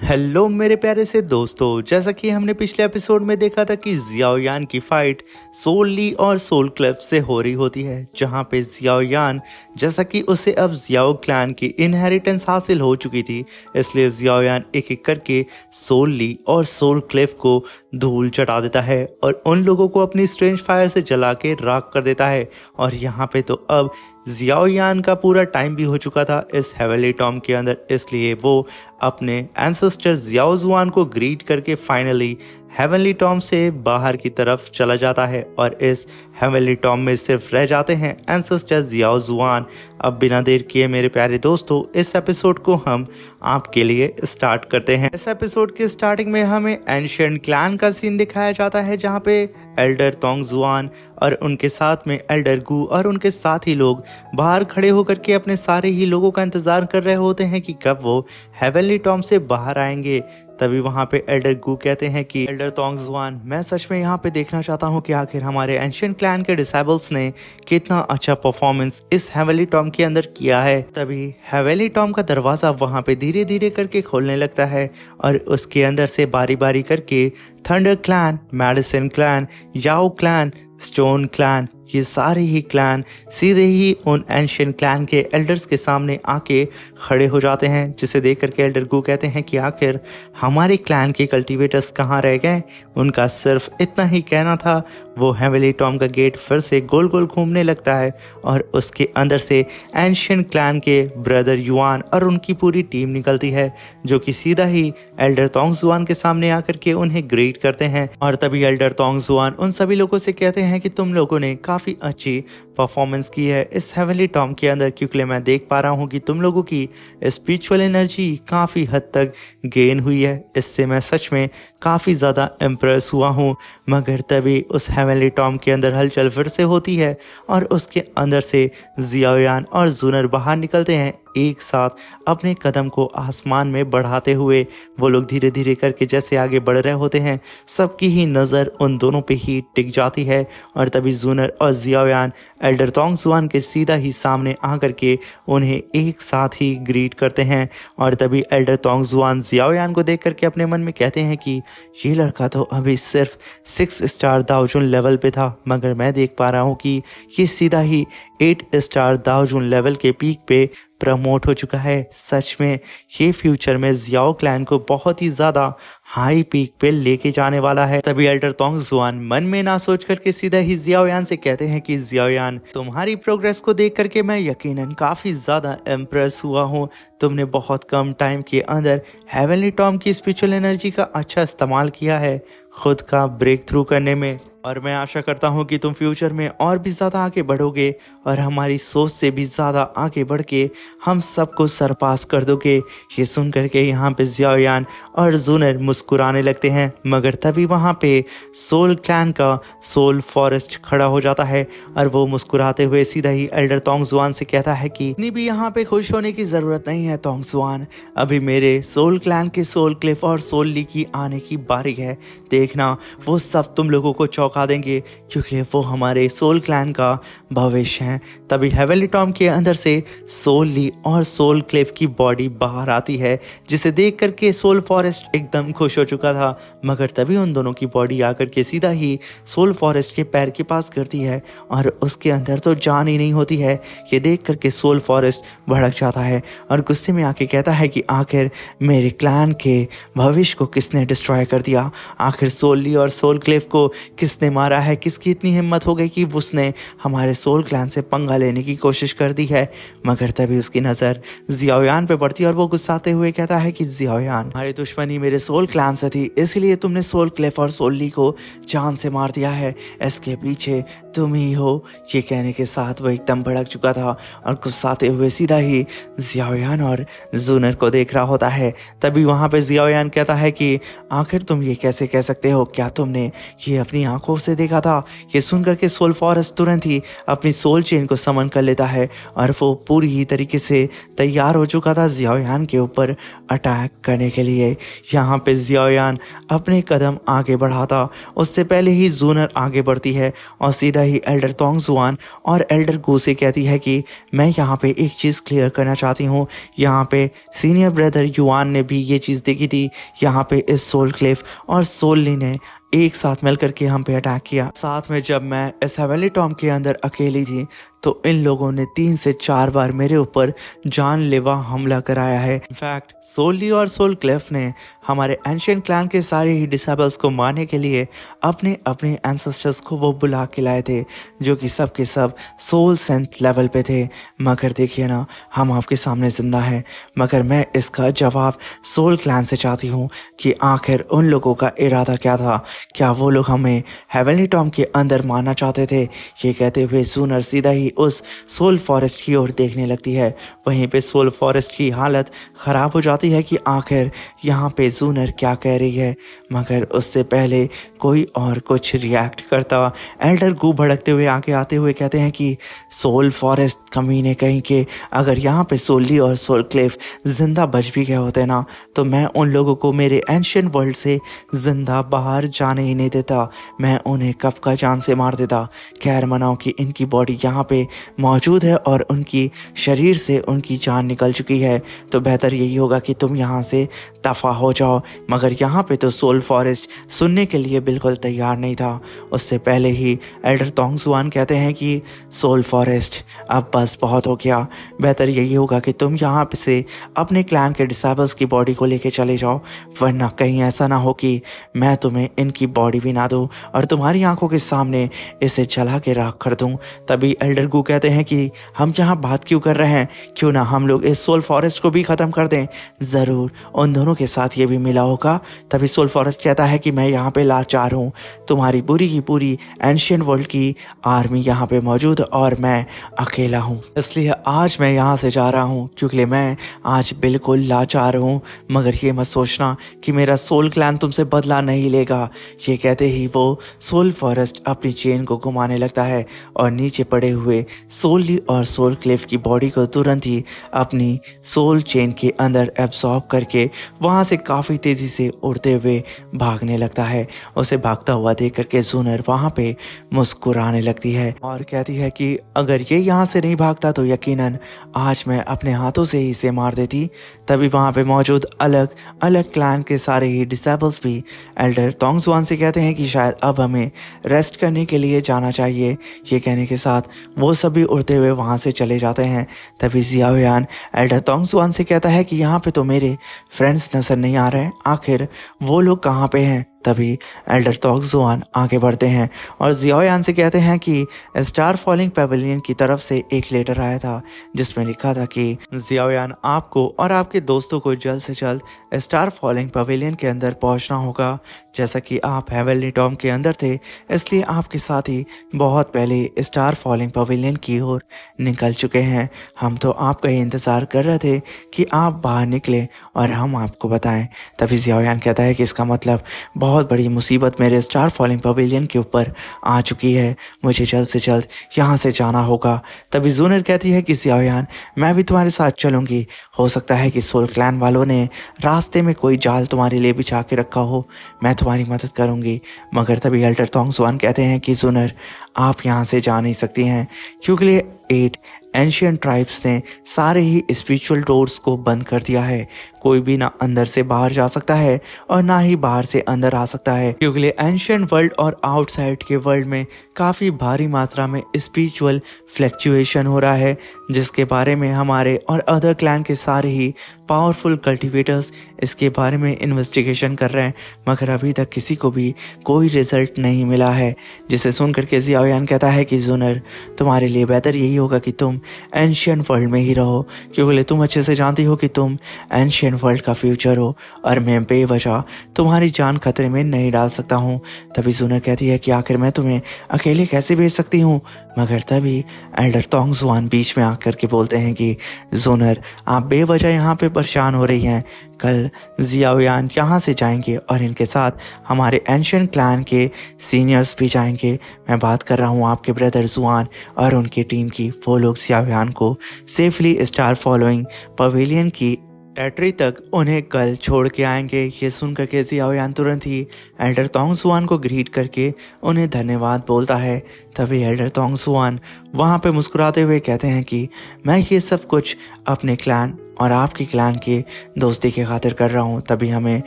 Hello मेरे प्यारे से दोस्तों, जैसा कि हमने पिछले एपिसोड में देखा था कि जियाओ यान की फाइट सोल ली और सोल क्लब से हो रही होती है, जहां पे जियाओ यान जैसा कि उसे अब जियाओ क्लैन की इनहेरिटेंस हासिल हो चुकी थी, इसलिए जियाओ यान एक एक करके सोल ली और सोल क्लेव को धूल चटा देता है और उन लोगों को अपनी स्ट्रेंज फायर से जला के राख कर देता है। और यहाँ पे तो अब जियाओ यान का पूरा टाइम भी हो चुका था इस हेवनली टॉम के अंदर, इसलिए वो अपने एंसेस्टर जियाओ जुआन को ग्रीट करके फाइनली हेवनली टॉम से बाहर की तरफ चला जाता है और इस हेवनली टॉम में सिर्फ रह जाते हैं एंसेस्टर जियाओ जुआन। अब बिना देर किए मेरे प्यारे दोस्तों, इस एपिसोड को हम आपके लिए स्टार्ट करते हैं। इस एपिसोड के स्टार्टिंग में हमें एंशिएंट क्लैन का सीन दिखाया जाता है, जहाँ पे एल्डर तोंग जुआन और उनके साथ में एल्डर गू और उनके साथी लोग बाहर खड़े होकर के अपने सारे ही लोगों का इंतजार कर रहे होते हैं कि कब वो हेवनली टॉम से बाहर आएंगे। तभी वहां पे एल्डर गू कहते हैं कि एल्डर तोंग जुआन, मैं सच में यहाँ पे देखना चाहता हूँ कि आखिर हमारे एंशिएंट क्लैन के डिसाइबल्स ने कितना अच्छा परफॉर्मेंस इस हेवनली टॉम के अंदर किया है। तभी हेवनली टॉम का दरवाजा वहां पे धीरे धीरे करके खोलने लगता है और उसके अंदर से बारी बारी करके thunder clan, medicine clan, Yao clan, stone clan, ये सारे ही क्लैन सीधे ही उन एंशिएंट क्लैन के एल्डर्स के सामने आके खड़े हो जाते हैं, जिसे देख करके एल्डर गू कहते हैं कि आखिर हमारे क्लैन के कल्टीवेटर्स कहाँ रह गए। उनका सिर्फ इतना ही कहना था। वो हेवनली टॉम का गेट फिर से गोल गोल घूमने लगता है और उसके अंदर से एंशिएंट क्लैन के ब्रदर युआन और उनकी पूरी टीम निकलती है, जो कि सीधा ही एल्डर तोंग जुआन के सामने आकर के उन्हें ग्रीट करते हैं। और तभी एल्डर तोंग जुआन उन सभी लोगों से कहते हैं कि तुम लोगों ने काफ़ी अच्छी परफॉर्मेंस की है इस हेवनली टॉम के अंदर, क्योंकि मैं देख पा रहा हूँ कि तुम लोगों की स्पिरिचुअल एनर्जी काफ़ी हद तक गेन हुई है। इससे मैं सच में काफ़ी ज़्यादा इम्प्रेस हुआ हूँ। मगर तभी उस हेवनली टॉम के अंदर हलचल फिर से होती है और उसके अंदर से जियाओ यान और जूनर बाहर निकलते हैं एक साथ, अपने कदम को आसमान में बढ़ाते हुए। वो लोग धीरे धीरे करके जैसे आगे बढ़ रहे होते हैं, सबकी ही नज़र उन दोनों पे ही टिक जाती है। और तभी जूनर और जियाओ यान एल्डर तोंग जुआन के सीधा ही सामने आकर के उन्हें एक साथ ही ग्रीट करते हैं। और तभी एल्डर तोंग जुआन जियाओ यान को देख करके अपने मन में कहते हैं कि ये लड़का तो अभी सिर्फ 6 स्टार दाओजुन लेवल पे था, मगर मैं देख पा रहा हूँ कि ये सीधा ही 8 स्टार दाओजुन लेवल के पीक पे प्रमोट हो चुका है। सच में ये फ्यूचर में जियाओ क्लैन को बहुत ही ज़्यादा हाई पीक पे लेके जाने वाला है। तभी एल्डर तोंग जुआन मन में ना सोच करके सीधा ही जियाओ यान से कहते हैं कि जियाओ यान, तुम्हारी प्रोग्रेस को देख करके मैं यकीनन काफ़ी ज़्यादा इम्प्रेस हुआ हूँ। तुमने बहुत कम टाइम के अंदर हेवनली टॉम की स्पिरिचुअल एनर्जी का अच्छा इस्तेमाल किया है खुद का ब्रेक थ्रू करने में, और मैं आशा करता हूँ कि तुम फ्यूचर में और भी ज़्यादा आगे बढ़ोगे और हमारी सोच से भी ज़्यादा आगे बढ़ के हम सबको सरपास कर दोगे। ये सुन करके यहाँ पे जियाओ यान और जूनर मुस्कुराने लगते हैं, मगर तभी वहाँ पे सोल क्लैन का सोल फॉरेस्ट खड़ा हो जाता है और वो मुस्कुराते हुए सीधा ही एल्डर तोंग जुआन से कहता है कि इतनी भी यहाँ पे खुश होने की ज़रूरत नहीं है तोंग जुआन, अभी मेरे सोल क्लैन के सोल क्लिफ और सोल ली की आने की बारी है। देखना, वो सब तुम लोगों को चौंका देंगे, क्योंकि वो हमारे सोल क्लैन का भविष्य हैं। तभी हेवनली टॉम के अंदर से सोल ली और सोल क्लेव की बॉडी बाहर आती है, जिसे देख करके सोल फॉरेस्ट एकदम खुश हो चुका था। मगर तभी उन दोनों की बॉडी आकर के सीधा ही सोल फॉरेस्ट के पैर के पास गिरती है और उसके अंदर तो जान ही नहीं होती है। ये देख करके सोल फॉरेस्ट भड़क जाता है और गुस्से में आके कहता है कि आखिर मेरे क्लैन के भविष्य को किसने डिस्ट्रॉय कर दिया, आखिर सोल ली और सोल क्लेव को किसने मारा है, किसकी इतनी हिम्मत हो गई कि उसने हमारे सोल क्लैन से पंगा लेने की कोशिश कर दी है। मगर तभी उसकी नज़र जियाओ यान पे पड़ती है और वो गुस्साते हुए कहता है कि जियाओ यान, हमारी दुश्मनी मेरे सोल क्लैन से थी, इसलिए तुमने सोल क्लेफ और सोल ली को जान से मार दिया है, इसके पीछे तुम ही हो। ये कहने के साथ वो एकदम भड़क चुका था और गुस्साते हुए सीधा ही जियाओ यान और जूनर को देख रहा होता है। तभी वहाँ पे जियाओ यान कहता है कि आखिर तुम ये कैसे कह सकते हो, क्या तुमने ये अपनी आंखों आंखों से देखा था। ये सुनकर के सोल फॉरेस्ट तुरंत ही अपनी सोल चेन को समन कर लेता है और वो पूरी ही तरीके से तैयार हो चुका था जियाओयान के ऊपर अटैक करने के लिए। यहाँ पे जियाओयान अपने कदम आगे बढ़ाता उससे पहले ही जूनर आगे बढ़ती है और सीधा ही एल्डर तोंगजुआन और एल्डर गू से कहती है कि मैं यहाँ पे एक चीज़ क्लियर करना चाहती हूँ। यहाँ पे सीनियर ब्रदर युआन ने भी ये चीज़ देखी थी। यहाँ पे इस सोल क्लिफ और सोल ली ने एक साथ मिल करके हम पे अटैक किया। साथ में जब मैं इस हेवनली टॉम के अंदर अकेली थी तो इन लोगों ने 3 से 4 बार मेरे ऊपर जानलेवा हमला कराया है। इनफैक्ट सोली और सोल क्लिफ ने हमारे एंशिएंट क्लैन के सारे ही डिसेबल्स को मारने के लिए अपने अपने एंसेस्टर्स को वो बुला के लाए थे, जो कि सब के सब सोल सेंथ लेवल पे थे। मगर देखिए ना, हम आपके सामने जिंदा हैं, मगर मैं इसका जवाब सोल क्लैन से चाहती हूँ कि आखिर उन लोगों का इरादा क्या था। क्या वो लोग हमें हेवनली टॉम के अंदर मारना चाहते थे? ये कहते हुए जूनर सीधा ही उस सोल फॉरेस्ट की ओर देखने लगती है। वहीं पे सोल फॉरेस्ट की हालत ख़राब हो जाती है कि आखिर यहाँ पे जूनर क्या कह रही है। मगर उससे पहले कोई और कुछ रिएक्ट करता एल्डर गू भड़कते हुए आगे आते हुए कहते हैं कि सोल फॉरेस्ट कमीने कहीं के, अगर यहाँ पे सोली और सोल क्लिफ जिंदा बच भी गए होते ना, तो मैं उन लोगों को मेरे एंशिएंट वर्ल्ड से जिंदा बाहर जाने ही नहीं देता। मैं उन्हें कब का जान से मार देता। खैर मनाओ कि इनकी बॉडी यहाँ पे मौजूद है और उनकी शरीर से उनकी जान निकल चुकी है, तो बेहतर यही होगा कि तुम यहाँ से दफ़ा हो जाओ। मगर यहाँ पे तो सोल फॉरेस्ट सुनने के लिए बिल्कुल तैयार नहीं था। उससे पहले ही एल्डर तोंगजुआन कहते हैं कि सोल फॉरेस्ट अब बस बहुत हो गया, बेहतर यही होगा कि तुम यहाँ से अपने क्लैन के डिसेबल्स की बॉडी को लेके चले जाओ, वरना कहीं ऐसा ना हो कि मैं तुम्हें इनकी बॉडी भी ना दूँ और तुम्हारी आंखों के सामने इसे जला के राख कर दूँ। तभी एल्डर गू कहते हैं कि हम यहाँ बात क्यों कर रहे हैं, क्यों ना हम लोग इस सोल फॉरेस्ट को भी ख़त्म कर दें, ज़रूर उन दोनों के साथ ये भी मिला होगा। तभी सोल फॉरेस्ट कहता है कि मैं यहाँ पे लाचार हूँ, तुम्हारी पूरी की पूरी एंशिएंट वर्ल्ड की आर्मी यहाँ पे मौजूद और मैं अकेला हूँ, इसलिए आज मैं यहाँ से जा रहा हूँ क्योंकि मैं आज बिल्कुल लाचार हूँ। मगर ये मत सोचना कि मेरा सोल क्लैन तुमसे बदला नहीं लेगा। ये कहते ही वो सोल फॉरेस्ट अपनी चेन को घुमाने लगता है और नीचे पड़े हुए सोली और सोल क्लिफ की बॉडी को तुरंत ही अपनी सोल चेन के अंदर एब्सॉर्ब करके वहाँ से काफ़ी तेज़ी से उड़ते हुए भागने लगता है। उसे भागता हुआ देख करके जूनर वहाँ पे मुस्कुराने लगती है और कहती है कि अगर ये यहाँ से नहीं भागता तो यकीनन आज मैं अपने हाथों से ही इसे मार देती। तभी वहाँ पे मौजूद अलग अलग क्लैन के सारे ही डिसेबल्स भी एल्डर तोंगजुआन से कहते हैं कि शायद अब हमें रेस्ट करने के लिए जाना चाहिए। ये कहने के साथ वो सभी उड़ते हुए वहाँ से चले जाते हैं। तभी जियाओयान एल्डर तोंगजुआन से कहता है कि यहाँ पे तो मेरे फ्रेंड्स नजर नहीं आ रहे हैं, आखिर वो लोग कहाँ पे हैं। तभी एल्डर तोंगजुआन आगे बढ़ते हैं और जियाओयान से कहते हैं कि स्टार फॉलिंग पेविलियन की तरफ से एक लेटर आया था जिसमें लिखा था कि जियाओयान आपको और आपके दोस्तों को जल्द से जल्द स्टार फॉलिंग पेविलियन के अंदर पहुंचना होगा। जैसा कि आप हेवनली टॉम के अंदर थे, इसलिए आपके साथी बहुत पहले स्टार फॉलिंग पेविलियन की ओर निकल चुके हैं। हम तो आपका ही इंतज़ार कर रहे थे कि आप बाहर निकले और हम आपको बताएं। तभी जियाओयान कहता है कि इसका मतलब बहुत बड़ी मुसीबत मेरे स्टार फॉलिंग पवेलियन के ऊपर आ चुकी है, मुझे जल्द से जल्द यहाँ से जाना होगा। तभी जूनर कहती है कि जियाओयान मैं भी तुम्हारे साथ चलूँगी, हो सकता है कि सोल क्लैन वालों ने रास्ते में कोई जाल तुम्हारे लिए बिछा के रखा हो, मैं तुम्हारी मदद करूँगी। मगर तभी एल्डर तोंगजुआन कहते हैं कि जूनर आप यहाँ से जा नहीं सकती हैं क्योंकि 8 एंशिएंट ट्राइब्स ने सारे ही स्पिरिचुअल डोर्स को बंद कर दिया है। कोई भी ना अंदर से बाहर जा सकता है और ना ही बाहर से अंदर आ सकता है क्योंकि एंशिएंट वर्ल्ड और आउटसाइड के वर्ल्ड में काफ़ी भारी मात्रा में स्पिरिचुअल फ्लक्चुएशन हो रहा है, जिसके बारे में हमारे और अदर क्लैन के सारे ही पावरफुल कल्टिवेटर्स इसके बारे में इन्वेस्टिगेशन कर रहे हैं। मगर अभी तक किसी को भी कोई रिजल्ट नहीं मिला है, जिसे सुनकर के जियाओयान कहता है कि जूनर तुम्हारे लिए बेहतर यही होगा कि तुम एंशिएंट वर्ल्ड में ही रहो क्योंकि तुम अच्छे से जानती हो कि तुम एंशिएंट वर्ल्ड का फ्यूचर हो और मैं बेवजह तुम्हारी जान खतरे में नहीं डाल सकता हूँ। तभी जूनर कहती है कि आखिर मैं तुम्हें अकेले कैसे भेज सकती हूँ। मगर तभी एल्डर तोंगजुआन बीच में आकर के बोलते हैं कि जूनर आप बेवजह यहाँ पे परेशान हो रही हैं, कल जियाओयान यहाँ से जाएंगे और इनके साथ हमारे एंशियंट क्लैन के सीनियर्स भी जाएंगे। मैं बात कर रहा हूँ आपके ब्रदर जुआन और उनकी टीम की। वो लोग जियाओयान को सेफली स्टार फॉलोइंग पवेलियन की टेरिटरी तक उन्हें कल छोड़ के आएंगे। ये सुनकर के जियाओयान तुरंत ही एल्डर तोंग सुआन को ग्रीट करके उन्हें धन्यवाद बोलता है। तभी एल्डर तोंग सुआन वहाँ पे मुस्कुराते हुए कहते हैं कि मैं ये सब कुछ अपने क्लैन और आपके क्लैन के दोस्ती के खातिर कर रहा हूँ। तभी हमें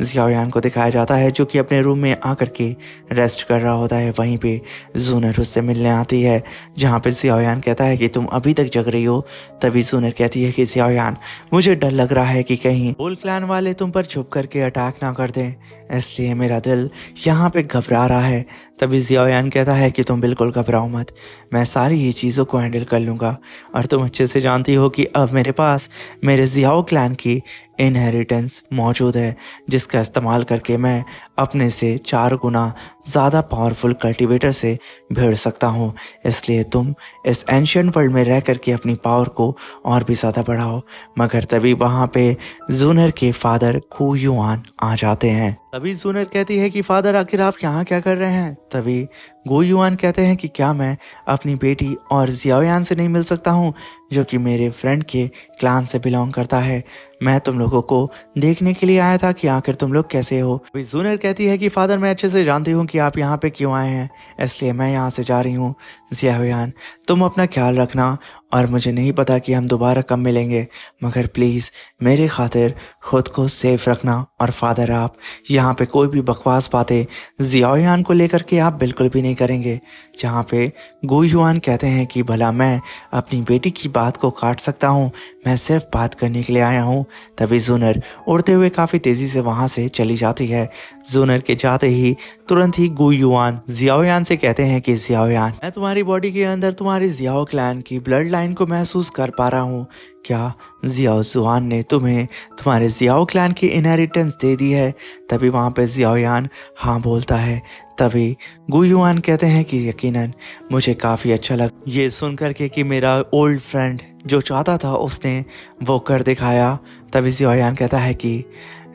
जियाओयान को दिखाया जाता है जो कि अपने रूम में आकर के रेस्ट कर रहा होता है। वहीं पे जूनर उससे मिलने आती है, जहाँ पे जियाओयान कहता है कि तुम अभी तक जग रही हो। तभी जूनर कहती है कि जियाओयान, मुझे डर लग रहा है कि कहीं होल क्लैन वाले तुम पर छुप करके अटैक ना कर दें, इसलिए मेरा दिल यहाँ पे घबरा रहा है। तभी जियाओयान कहता है कि तुम बिल्कुल घबराओ मत, मैं सारी ये चीज़ों को हैंडल कर लूँगा। और तुम अच्छे से जानती हो कि अब मेरे पास मेरे जियाओ क्लैन की इनहेरिटेंस मौजूद है, जिसका इस्तेमाल करके मैं अपने से 4 गुना ज़्यादा पावरफुल कल्टीवेटर से भिड़ सकता हूँ। इसलिए तुम इस एंशियंट वर्ल्ड में रह करके अपनी पावर को और भी ज़्यादा बढ़ाओ। मगर तभी वहाँ पे जूनर के फादर कू युआन आ जाते हैं। तभी जूनर कहती है कि फादर, आखिर आप यहाँ क्या कर रहे हैं? तभी गो युआन कहते हैं कि क्या मैं अपनी बेटी और जियाओयान से नहीं मिल सकता हूँ, जो कि मेरे फ्रेंड के क्लान से बिलोंग करता है। मैं तुम लोगों को देखने के लिए आया था कि आखिर तुम लोग कैसे हो। जूनर कहती है कि फादर, मैं अच्छे से जानती हूँ कि आप यहाँ पे क्यों आए हैं, इसलिए मैं यहाँ से जा रही हूँ। जियाओयान, तुम अपना ख्याल रखना और मुझे नहीं पता कि हम दोबारा कब मिलेंगे, मगर प्लीज़ मेरे खातिर खुद को सेफ रखना। और फादर, आप यहाँ पे कोई भी बकवास बातें जियाओयान को लेकर के आप बिल्कुल भी नहीं करेंगे। जहाँ पे गो युआन कहते हैं कि भला मैं अपनी बेटी की बात को काट सकता हूँ, मैं सिर्फ बात करने के लिए आया हूँ। तभी जूनर उड़ते हुए काफ़ी तेज़ी से वहाँ से चली जाती है। जूनर के जाते ही तुरंत ही गो युआन जियाओयान से कहते हैं कि जियाओयान, मैं तुम्हारी बॉडी के अंदर तुम्हारी जियाओ क्लैन की ब्लड लाइन को महसूस कर पा रहा हूँ। क्या जियाओ जुआन ने तुम्हें तुम्हारे जियाओ क्लैन की इनहेरिटेंस दे दी है? तभी वहाँ पे जियाओयान हाँ बोलता है। तभी गो युआन कहते हैं कि यकीनन मुझे काफ़ी अच्छा लगा ये सुन करके कि मेरा ओल्ड फ्रेंड जो चाहता था उसने वो कर दिखाया। तभी जियाओयान कहता है कि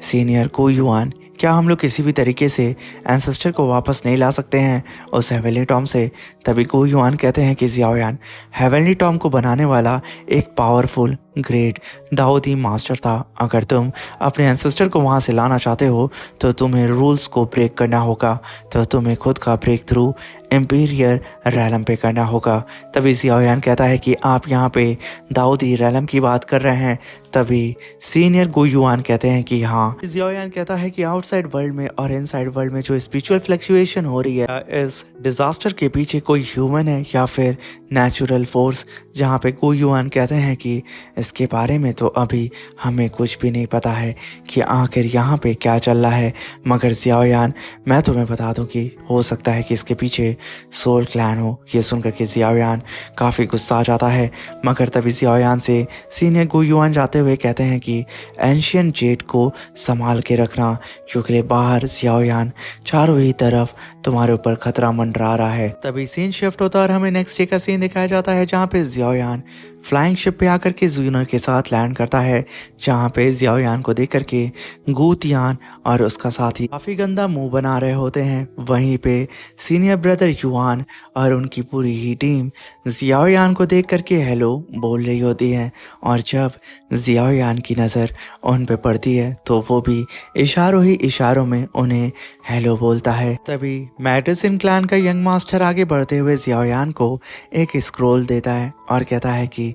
सीनियर गो युआन, क्या हम लोग किसी भी तरीके से एंसेस्टर को वापस नहीं ला सकते हैं उस हेवनली टॉम से? तभी गो युआन कहते हैं कि जियाओयान, हेवनली टॉम को बनाने वाला एक पावरफुल ग्रेट दाऊदी मास्टर था। अगर तुम अपने एंसेस्टर को वहाँ से लाना चाहते हो तो तुम्हें रूल्स को ब्रेक करना होगा, तो तुम्हें खुद का ब्रेक थ्रू एम्पीरियर रैलम पे करना होगा। तभी जियाओयान कहता है कि आप यहाँ पे दाऊदी रैलम की बात कर रहे हैं? तभी सीनियर गो युआन कहते हैं कि हाँ। जियाओयान कहता है कि आउटसाइड वर्ल्ड में और इनसाइड वर्ल्ड में जो स्पिरिचुअल फ्लक्चुएशन हो रही है, इस डिजास्टर के पीछे कोई ह्यूमन है या फिर नेचुरल फोर्स? जहाँ पे गो युआन कहते हैं कि इसके बारे में तो अभी हमें कुछ भी नहीं पता है कि आखिर यहाँ पे क्या चल रहा है। मगर जियाओयान, मैं तुम्हें बता दूं कि हो सकता है कि इसके पीछे सोल क्लैन हो। ये सुनकर के जियाओयान काफ़ी गुस्सा आ जाता है। मगर तभी जियाओयान से सीनियर गो युआन जाते हुए कहते हैं कि एंशियंट जेड को संभाल के रखना, क्योंकि बाहर जियाओयान चारों ही तरफ तुम्हारे ऊपर खतरा मंडरा रहा है। तभी सीन शिफ्ट होता है और हमें नेक्स्ट डे का सीन दिखाया जाता है, जहाँ पे जियाओयान फ्लाइंग शिप पे आकर के जूनर के साथ लैंड करता है, जहाँ पे जियाओयान को देख करके गूतियान और उसका साथी काफ़ी गंदा मुंह बना रहे होते हैं। वहीं पे सीनियर ब्रदर युआन और उनकी पूरी ही टीम जियाओयान को देख करके हेलो बोल रही होती है। और जब जियाओयान की नज़र उन पे पड़ती है तो वो भी इशारों ही इशारों में उन्हें हेलो बोलता है। तभी मेडिसिन क्लैन का यंग मास्टर आगे बढ़ते हुए जियाओयान को एक स्क्रोल देता है और कहता है कि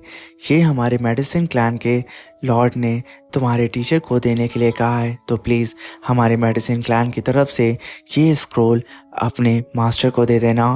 ये हमारे मेडिसिन क्लैन के लॉर्ड ने तुम्हारे टीचर को देने के लिए कहा है, तो प्लीज़ हमारे मेडिसिन क्लैन की तरफ से ये स्क्रोल अपने मास्टर को दे देना।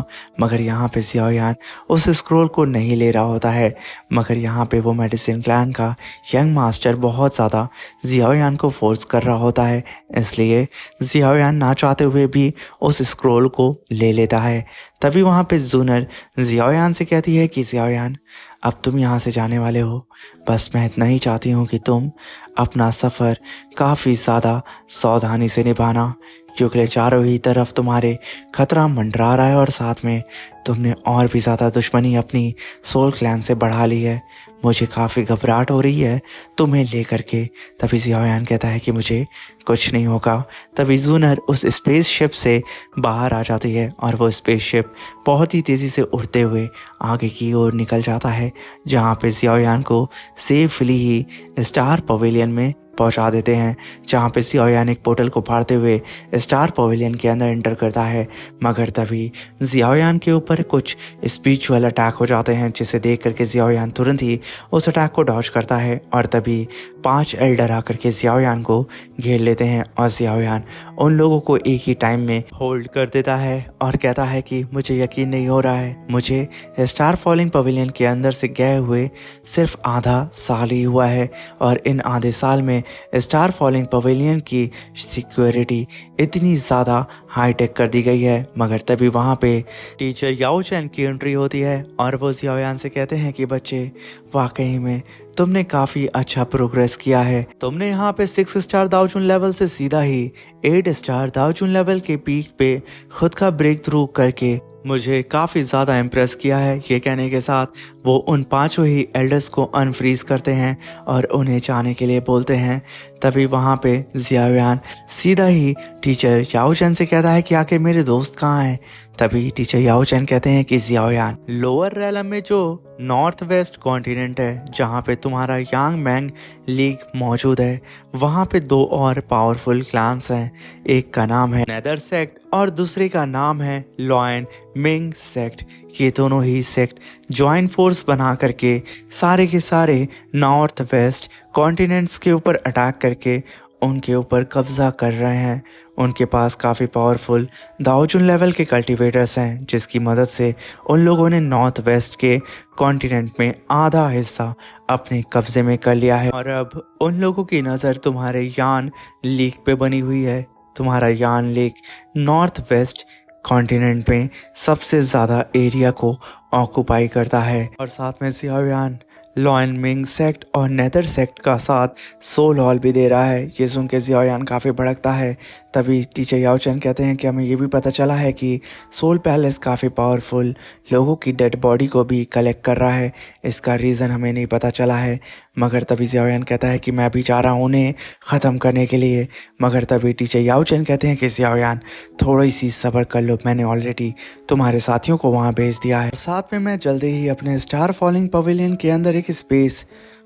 मगर यहाँ पे जियाओयान उस स्क्रोल को नहीं ले रहा होता है। मगर यहाँ पे वो मेडिसिन क्लैन का यंग मास्टर बहुत ज़्यादा जियाओयान को फोर्स कर रहा होता है, इसलिए जियाओयान ना चाहते हुए भी उस स्क्रोल को ले लेता है। तभी वहाँ पे जूनर जियाओयान से कहती है कि जियाओयान, अब तुम यहाँ से जाने वाले हो, बस मैं इतना ही चाहती हूँ कि तुम अपना सफ़र काफ़ी ज़्यादा सावधानी से निभाना, क्योंकि चारों ही तरफ तुम्हारे खतरा मंडरा रहा है और साथ में तुमने और भी ज़्यादा दुश्मनी अपनी सोल क्लैन से बढ़ा ली है। मुझे काफ़ी घबराहट हो रही है तुम्हें लेकर के। तभी जियाओयान कहता है कि मुझे कुछ नहीं होगा। तभी जूनर उस स्पेसशिप से बाहर आ जाती है और वो स्पेसशिप बहुत ही तेज़ी से उड़ते हुए आगे की ओर निकल जाता है, जहाँ पे जियाओयान को सेफली ही स्टार पवेलियन में पहुंचा देते हैं, जहाँ पे जियाओयान एक पोर्टल को फाड़ते हुए स्टार पवेलियन के अंदर एंटर करता है। मगर तभी जियाओयान के ऊपर कुछ स्पिरिचुअल अटैक हो जाते हैं, जिसे देख करके जियाओयान तुरंत ही उस अटैक को डॉज करता है और तभी 5 एल्डर आकर के जियाओयान को घेर लेते हैं और जियाओयान उन लोगों को एक ही टाइम में होल्ड कर देता है और कहता है कि मुझे यकीन नहीं हो रहा है, मुझे स्टार फॉलिंग पवेलियन के अंदर से गए हुए सिर्फ आधा साल ही हुआ है और इन आधे साल में स्टार फॉलिंग पवेलियन की सिक्योरिटी इतनी ज़्यादा हाईटेक कर दी गई है। मगर तभी वहाँ पे टीचर याओ चैन की एंट्री होती है और वो जियाओयान से कहते हैं कि बच्चे, वाकई में तुमने काफ़ी अच्छा प्रोग्रेस किया है। तुमने यहाँ पे 6 स्टार दाओजुन लेवल से सीधा ही 8 स्टार दाओजुन लेवल के पीक पे खुद का ब्रेक थ्रू करके मुझे काफ़ी ज़्यादा इम्प्रेस किया है। ये कहने के साथ वो उन 5 ही एल्डर्स को अनफ्रीज करते हैं और उन्हें जाने के लिए बोलते हैं। तभी वहाँ पे जियाओयान सीधा ही टीचर याओ चैन से कहता है कि आखिर मेरे दोस्त कहाँ हैं। तभी टीचर याओ चैन कहते हैं कि जियाओयान, लोअर रेलम में जो नॉर्थ वेस्ट कॉन्टिनेंट है, जहाँ पे तुम्हारा यांग मैंग लीग मौजूद है, वहाँ पे 2 और पावरफुल क्लान्स हैं। एक का नाम है नेदर सेक्ट और दूसरे का नाम है लॉयन मिंग सेक्ट। ये दोनों ही सेक्ट जॉइंट फोर्स बना करके सारे के सारे नॉर्थ वेस्ट कॉन्टिनेंट्स के ऊपर अटैक करके उनके ऊपर कब्जा कर रहे हैं। उनके पास काफ़ी पावरफुल दाओजुन लेवल के कल्टीवेटर्स हैं, जिसकी मदद से उन लोगों ने नॉर्थ वेस्ट के कॉन्टिनेंट में आधा हिस्सा अपने कब्जे में कर लिया है। और अब उन लोगों की नज़र तुम्हारे यान लीग पे बनी हुई है। तुम्हारा यान लीग नॉर्थ वेस्ट कॉन्टिनेंट में सबसे ज़्यादा एरिया को ऑक्यूपाई करता है और साथ में जियाओयान लॉयन मिंग सेक्ट और नेदर सेक्ट का साथ सोल हॉल भी दे रहा है। ये सुन के जियाओयान काफ़ी भड़कता है। तभी टीचर याओ चैन कहते हैं कि हमें ये भी पता चला है कि सोल पैलेस काफ़ी पावरफुल लोगों की डेड बॉडी को भी कलेक्ट कर रहा है। इसका रीज़न हमें नहीं पता चला है। मगर तभी जियाओयान कहता है कि मैं भी चाह रहा हूँ उन्हें ख़त्म करने के लिए। मगर तभी टीचर याओ चैन कहते हैं कि जियाओयान, थोड़ी सी सब्र कर लो, मैंने ऑलरेडी तुम्हारे साथियों को वहाँ भेज दिया है। साथ में मैं जल्दी ही अपने स्टार फॉलिंग पवेलियन के अंदर एक स्पेस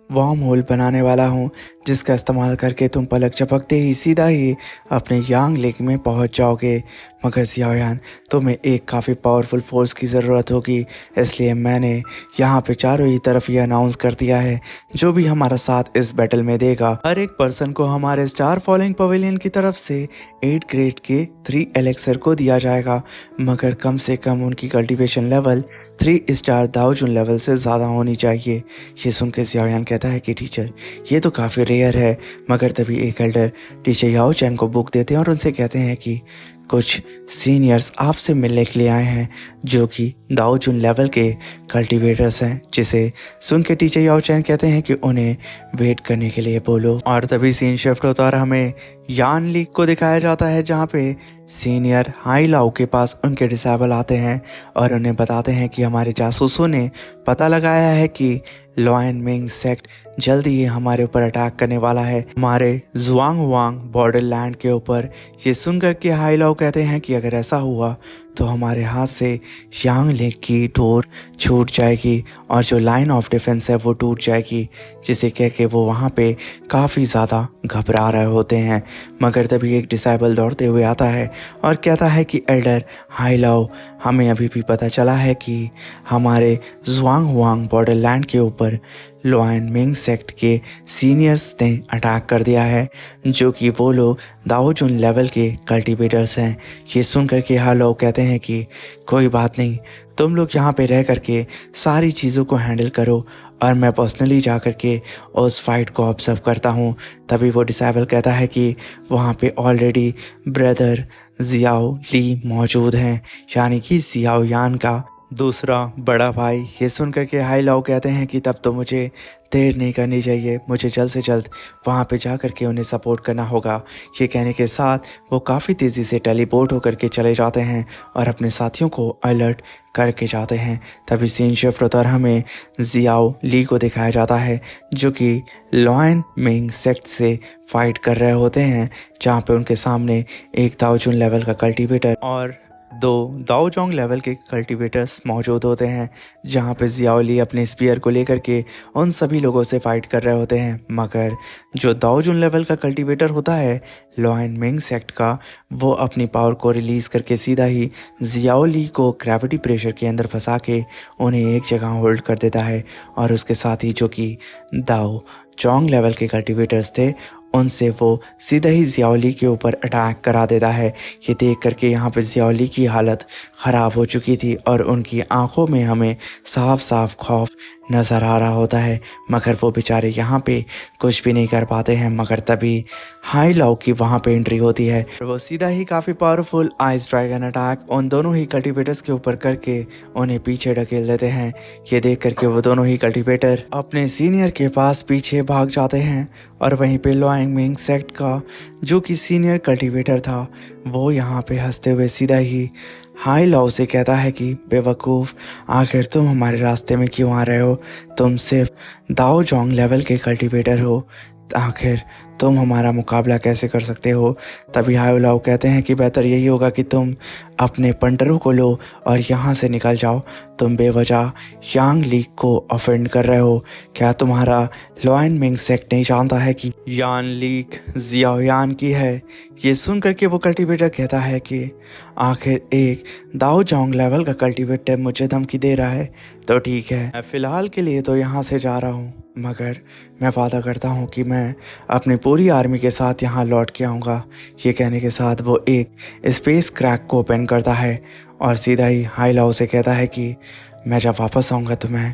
वार्म होल बनाने वाला हूँ, जिसका इस्तेमाल करके तुम पलक झपकते ही सीधा ही अपने यांग लेक में पहुँच जाओगे। मगर जियाओयान, तुम्हें एक काफ़ी पावरफुल फोर्स की ज़रूरत होगी, इसलिए मैंने यहाँ पे चारों ही तरफ ये अनाउंस कर दिया है, जो भी हमारा साथ इस बैटल में देगा, हर एक पर्सन को हमारे स्टार फॉलिंग पवेलियन की तरफ से 8 ग्रेड के 3 एलेक्सर को दिया जाएगा। मगर कम से कम उनकी कल्टीवेशन लेवल 3 स्टार दाओजुन लेवल से ज़्यादा होनी चाहिए। ये सुन के जियाओयान कहता है कि टीचर, ये तो काफ़ी रेयर है। मगर तभी एक एल्डर टीचर याओ चैन को बुक देते हैं और उनसे कहते हैं कि कुछ सीनियर्स आपसे मिलने के लिए आए हैं, जो कि दाओजुन लेवल के कल्टीवेटर्स हैं। जिसे सुन के टीचर याओ चैन कहते हैं कि उन्हें वेट करने के लिए बोलो। और तभी सीन शिफ्ट होता और हमें यान लीग को दिखाया जाता है, जहाँ पे सीनियर हाई लाओ के पास उनके डिसेबल आते हैं और उन्हें बताते हैं कि हमारे जासूसों ने पता लगाया है कि लॉयन मिंग सेक्ट जल्दी ही हमारे ऊपर अटैक करने वाला है, हमारे जुआंग वांग बॉर्डर लैंड के ऊपर। ये सुनकर के हाई लाओ कहते हैं कि अगर ऐसा हुआ तो हमारे हाथ से यांग लेक की डोर छूट जाएगी और जो लाइन ऑफ डिफेंस है वो टूट जाएगी। जिसे कह के वो वहाँ पे काफ़ी ज़्यादा घबरा रहे होते हैं। मगर तभी एक डिसेबल दौड़ते हुए आता है और कहता है कि एल्डर हाई लाओ, हमें अभी भी पता चला है कि हमारे जुआंग वांग बॉर्डर लैंड के ऊपर लॉयन मिंग सेक्ट के सीनियर्स ने अटैक कर दिया है, जो कि वो लोग दाओजुन लेवल के कल्टीवेटर्स हैं। ये सुनकर के हाई लाओ कहते हैं कि कोई बात नहीं, तुम लोग यहाँ पे रह करके सारी चीज़ों को हैंडल करो और मैं पर्सनली जा कर के उस फाइट को ऑब्जर्व करता हूँ। तभी वो डिसेबल कहता है कि वहाँ पे ऑलरेडी ब्रदर जियाओ ली मौजूद हैं, यानी कि जियाओयान का दूसरा बड़ा भाई ये सुन कर के हाई लाओ कहते हैं कि तब तो मुझे देर नहीं करनी चाहिए, मुझे जल्द से जल्द वहाँ पे जा कर के उन्हें सपोर्ट करना होगा। ये कहने के साथ वो काफ़ी तेज़ी से टेलीपोर्ट होकर के चले जाते हैं और अपने साथियों को अलर्ट करके जाते हैं। तभी सीन शिफ्ट होता और हमें जियाओ ली को दिखाया जाता है जो कि लॉयन मिंग सेक्ट से फाइट कर रहे होते हैं, जहाँ पे उनके सामने एक दाओजुन लेवल का कल्टीवेटर और दो दाओजोंग लेवल के कल्टीवेटर्स मौजूद होते हैं, जहाँ पे जियाओली अपने स्पीयर को लेकर के उन सभी लोगों से फाइट कर रहे होते हैं। मगर जो दाओजुन लेवल का कल्टीवेटर होता है लॉयन मिंग सेक्ट का, वो अपनी पावर को रिलीज़ करके सीधा ही जियाओली को ग्रेविटी प्रेशर के अंदर फंसा के उन्हें एक जगह होल्ड कर देता है। और उसके साथ ही जो कि दाओ जोंग लेवल के कल्टीवेटर्स थे उनसे वो सीधा ही जियाओली के ऊपर अटैक करा देता है। ये देख करके यहाँ पे जियाओली की हालत ख़राब हो चुकी थी और उनकी आंखों में हमें साफ साफ खौफ नज़र आ रहा होता है, मगर वो बेचारे यहाँ पे कुछ भी नहीं कर पाते हैं। मगर तभी हाई लाओ की वहाँ पे एंट्री होती है और वो सीधा ही काफ़ी पावरफुल आइस ड्रैगन अटैक उन दोनों ही कल्टीवेटर्स के ऊपर करके उन्हें पीछे ढकेल देते हैं। ये देख करके वो दोनों ही कल्टीवेटर अपने सीनियर के पास पीछे भाग जाते हैं और वहीं पे लॉयन मिंग सेक्ट का जो कि सीनियर कल्टीवेटर था वो यहाँ पे हंसते हुए सीधा ही हाई लाओ से कहता है कि बेवकूफ़, आखिर तुम हमारे रास्ते में क्यों आ रहे हो? तुम सिर्फ दाओ जोंग लेवल के कल्टीवेटर हो, आखिर तुम हमारा मुकाबला कैसे कर सकते हो? तभी हाई लाओ कहते हैं कि बेहतर यही होगा कि तुम अपने पंटरों को लो और यहाँ से निकल जाओ। तुम बेवजह यांग लीग को ऑफेंड कर रहे हो। क्या तुम्हारा लॉयन मिंग सेक्ट नहीं जानता है कि यान लीग जियाओयान की है? ये सुन करके वो कल्टीवेटर कहता है कि आखिर एक दाओ जोंग लेवल का कल्टीवेटर मुझे धमकी दे रहा है तो ठीक है, मैं फ़िलहाल के लिए तो यहाँ से जा रहा हूँ, मगर मैं वादा करता हूँ कि मैं अपनी पूरी आर्मी के साथ यहाँ लौट के आऊँगा। ये कहने के साथ वो एक स्पेस क्रैक को ओपन करता है और सीधा ही हाई लाओ से कहता है कि मैं जब वापस आऊँगा तो मैं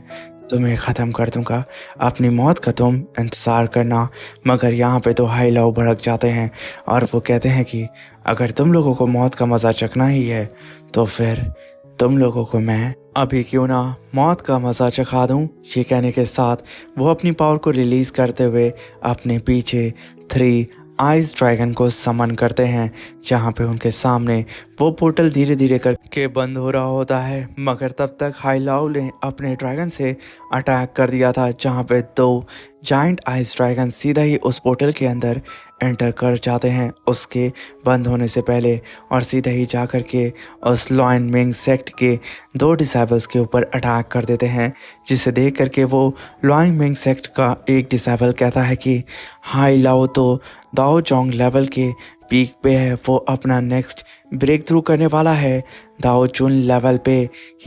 तुम्हें ख़त्म कर दूँगा, अपनी मौत का तुम इंतज़ार करना। मगर यहाँ पे तो हाई लाओ भड़क जाते हैं और वो कहते हैं कि अगर तुम लोगों को मौत का मज़ा चखना ही है तो फिर तुम लोगों को मैं अभी क्यों ना मौत का मज़ा चखा दूं। ये कहने के साथ वो अपनी पावर को रिलीज़ करते हुए अपने पीछे 3 आइस ड्रैगन को समन करते हैं, जहाँ पे उनके सामने वो पोर्टल धीरे धीरे करके बंद हो रहा होता है। मगर तब तक हाई लाओ ने अपने ड्रैगन से अटैक कर दिया था, जहाँ पे 2 जाइंट आइस ड्रैगन सीधा ही उस पोर्टल के अंदर एंटर कर जाते हैं उसके बंद होने से पहले और सीधा ही जा कर के उस लॉयन मिंग सेक्ट के 2 डिसेबल्स के ऊपर अटैक कर देते हैं। जिसे देख करके वो लॉयन मिंग सेक्ट का एक डिसेबल कहता है कि हाई लाओ तो दाओ जोंग लेवल के पीक पे है, वो अपना नेक्स्ट ब्रेक थ्रू करने वाला है दाओ जुन लेवल पे।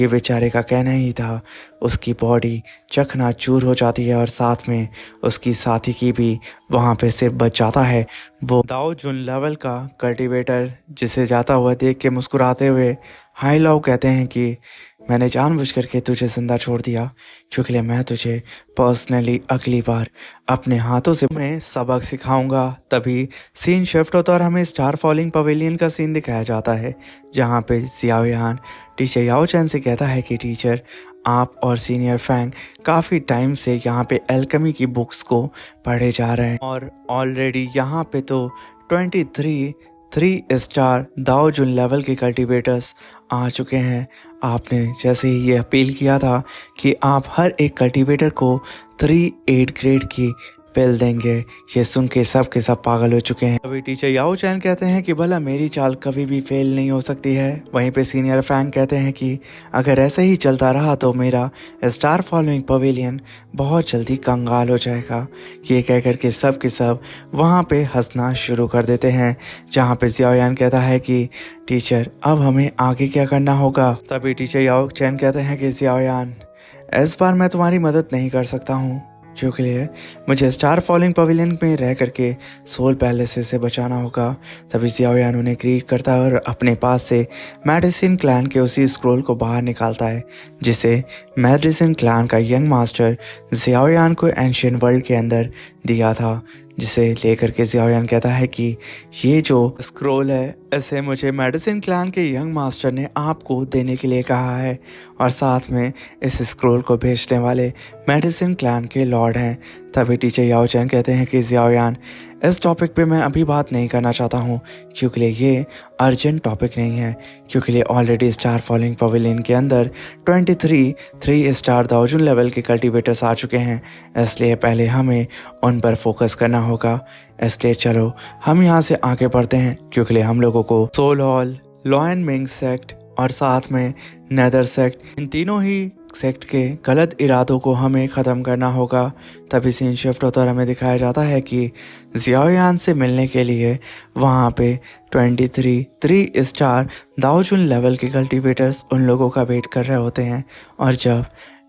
ये बेचारे का कहना ही था। उसकी बॉडी चकनाचूर हो जाती है और साथ में उसकी साथी की भी वहाँ पे सिर्फ बच जाता है। वो दाओ जुन लेवल का कल्टीवेटर जिसे जाता हुआ देख के मुस्कुराते हुए हाई लाओ कहते हैं कि मैंने जानबूझ करके तुझे जिंदा छोड़ दिया क्योंकि मैं तुझे पर्सनली अगली बार अपने हाथों से मैं सबक सिखाऊंगा। तभी सीन शिफ्ट होता और हमें स्टार फॉलिंग पवेलियन का सीन दिखाया जाता है, जहाँ पे जियाओयान टीचर याओ चैन से कहता है कि टीचर, आप और सीनियर फैंग काफ़ी टाइम से यहाँ पे एल्केमी की बुक्स को पढ़े जा रहे हैं और ऑलरेडी यहाँ पे तो 23 3 स्टार दाओ जुन लेवल के कल्टीवेटर्स आ चुके हैं। आपने जैसे ही ये अपील किया था कि आप हर एक कल्टीवेटर को 3 8 ग्रेड की पिल देंगे, ये सुन के सब पागल हो चुके हैं। अभी टीचर याओ चैन कहते हैं कि भला मेरी चाल कभी भी फेल नहीं हो सकती है। वहीं पे सीनियर फैंग कहते हैं कि अगर ऐसे ही चलता रहा तो मेरा स्टार फॉलोइंग पवेलियन बहुत जल्दी कंगाल हो जाएगा। ये कह कर के सब वहाँ पे हंसना शुरू कर देते हैं, जहाँ पे जियाओयान कहता है कि टीचर अब हमें आगे क्या करना होगा। तभी टीचर याओ चैन कहते हैं कि जियाओयान, इस बार मैं तुम्हारी मदद नहीं कर सकता हूँ क्योंकि मुझे स्टार फॉलिंग पवेलियन में रह करके सोल पैलेस से बचाना होगा। तभी जियाओयान उन्हें ग्रीट करता है और अपने पास से मेडिसिन क्लैन के उसी स्क्रोल को बाहर निकालता है, जिसे मेडिसिन क्लैन का यंग मास्टर जियाओयान को एंशियंट वर्ल्ड के अंदर दिया था, जिसे लेकर के जियाओयान कहता है कि ये जो स्क्रोल है इसे मुझे मेडिसिन क्लैन के यंग मास्टर ने आपको देने के लिए कहा है और साथ में इस स्क्रोल को बेचने वाले मेडिसिन क्लैन के लॉर्ड हैं। तभी टीचर याओ चैन कहते हैं कि जियाओयान इस टॉपिक पे मैं अभी बात नहीं करना चाहता हूँ क्योंकि ये अर्जेंट टॉपिक नहीं है, क्योंकि ऑलरेडी स्टार फॉलोइंग पवेलियन के अंदर 23 3 स्टार दाओजुन लेवल के कल्टीवेटर्स आ चुके हैं, इसलिए पहले हमें उन पर फोकस करना होगा। इसलिए चलो हम यहाँ से आगे बढ़ते हैं क्योंकि हम लोगों को सोल हॉल, लॉयन मिंग सेक्ट और साथ में नेदर सेक्ट, इन तीनों ही सेक्ट के गलत इरादों को हमें ख़त्म करना होगा। तभी सीन शिफ्ट होता और हमें दिखाया जाता है कि जियाओयान से मिलने के लिए वहाँ पे 23 3 स्टार दाओजुन लेवल के कल्टीवेटर्स उन लोगों का वेट कर रहे होते हैं। और जब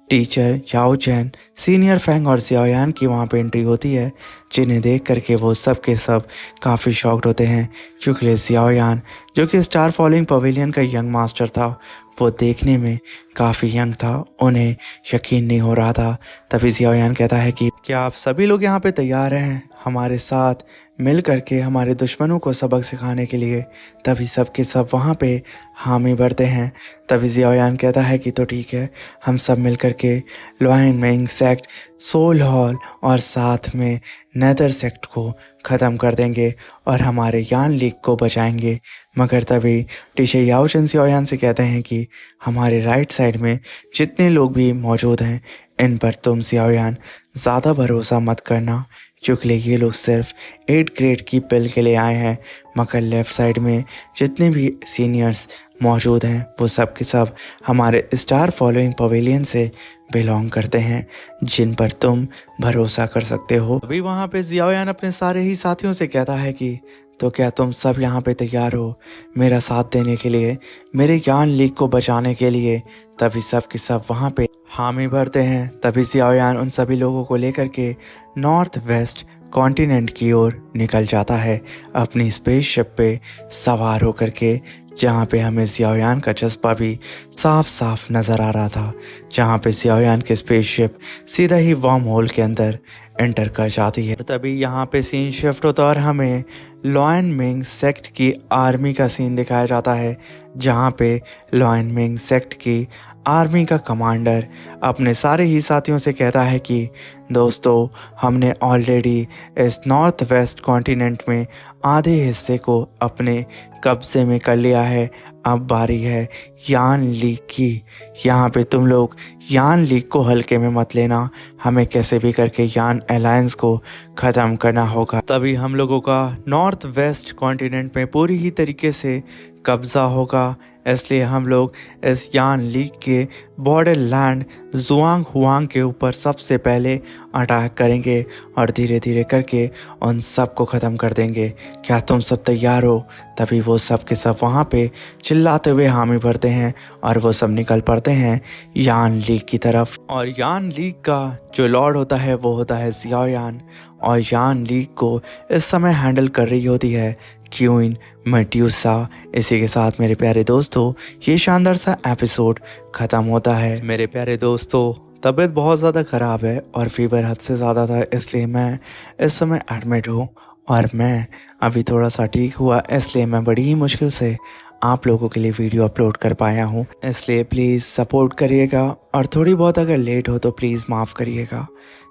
टीचर याओ चैन, सीनियर फैंग और जियाओयान की वहाँ पे एंट्री होती है, जिन्हें देख करके वो सब के सब काफ़ी शॉक्ड होते हैं क्योंकि जियाओयान जो कि स्टार फॉलोइंग पवेलियन का यंग मास्टर था वो देखने में काफ़ी यंग था, उन्हें यकीन नहीं हो रहा था। तभी जियाओयान कहता है कि क्या आप सभी लोग यहाँ पे तैयार हैं हमारे साथ मिल करके हमारे दुश्मनों को सबक सिखाने के लिए। तभी सब के सब वहाँ पे हामी भरते हैं। तभी जियाओयान कहता है कि तो ठीक है, हम सब मिल करके लॉयन मिंग सेक्ट, सोल हॉल और साथ में नेदर सेक्ट को ख़त्म कर देंगे और हमारे यान लीग को बचाएंगे। मगर तभी टीचर याओ चैन जियाओयान से कहते हैं कि हमारे राइट साइड में जितने लोग भी मौजूद हैं इन पर तुम जियाओयान ज़्यादा भरोसा मत करना क्योंकि ये लोग सिर्फ 8 ग्रेड की पिल के लिए आए हैं। मगर लेफ़्ट साइड में जितने भी सीनियर्स मौजूद हैं वो सब के सब हमारे स्टार फॉलोइंग पवेलियन से बिलोंग करते हैं, जिन पर तुम भरोसा कर सकते हो। अभी वहाँ पे जियाओयान अपने सारे ही साथियों से कहता है कि तो क्या तुम सब यहाँ पे तैयार हो मेरा साथ देने के लिए, मेरे यान लीग को बचाने के लिए। तभी सब के सब वहाँ पे हामी भरते हैं। तभी जियाओयान उन सभी लोगों को लेकर के नॉर्थ वेस्ट कॉन्टिनेंट की ओर निकल जाता है अपनी स्पेसशिप पे सवार होकर के, जहाँ पे हमें जियाओयान का जज्बा भी साफ साफ नज़र आ रहा था, जहाँ पे जियाओयान की स्पेसशिप सीधा ही वर्म होल के अंदर एंटर कर जाती है। तभी यहाँ पे सीन शिफ्ट होता और हमें लॉयन मिंग सेक्ट की आर्मी का सीन दिखाया जाता है, जहाँ पे लॉयन मिंग सेक्ट की आर्मी का कमांडर अपने सारे ही साथियों से कहता है कि दोस्तों हमने ऑलरेडी इस नॉर्थ वेस्ट कॉन्टिनेंट में आधे हिस्से को अपने कब्जे में कर लिया है, अब बारी है यान लीग की। यहाँ पे तुम लोग यान लीग को हल्के में मत लेना, हमें कैसे भी करके यान अलायंस को ख़त्म करना होगा। तभी हम लोगों का नॉर्थ वेस्ट कॉन्टिनेंट में पूरी ही तरीके से कब्ज़ा होगा, इसलिए हम लोग इस यान लीग के बॉर्डर लैंड जुआंग हुआंग के ऊपर सबसे पहले अटैक करेंगे और धीरे धीरे करके उन सब को ख़त्म कर देंगे। क्या तुम सब तैयार हो? तभी वो सब के सब वहाँ पे चिल्लाते हुए हामी भरते हैं और वो सब निकल पड़ते हैं यान लीग की तरफ। और यान लीग का जो लॉर्ड होता है वो होता है जियाओयान, और यान लीग को इस समय हैंडल कर रही होती है क्वीन मेड्यूसा। इसी के साथ मेरे प्यारे दोस्तों ये शानदार सा एपिसोड ख़त्म होता है। मेरे प्यारे दोस्तों तबीयत बहुत ज़्यादा ख़राब है और फीवर हद से ज़्यादा था, इसलिए मैं इस समय एडमिट हूँ और मैं अभी थोड़ा सा ठीक हुआ, इसलिए मैं बड़ी ही मुश्किल से आप लोगों के लिए वीडियो अपलोड कर पाया हूँ। इसलिए प्लीज़ सपोर्ट करिएगा और थोड़ी बहुत अगर लेट हो तो प्लीज़ माफ़ करिएगा।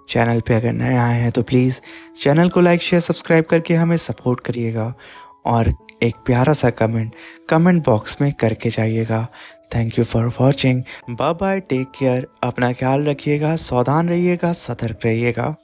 चैनल पे अगर नए आए हैं तो प्लीज़ चैनल को लाइक शेयर सब्सक्राइब करके हमें सपोर्ट करिएगा और एक प्यारा सा कमेंट बॉक्स में करके जाइएगा। Thank you for watching, bye bye, take care, अपना ख्याल रखिएगा, सावधान रहिएगा, सतर्क रहिएगा।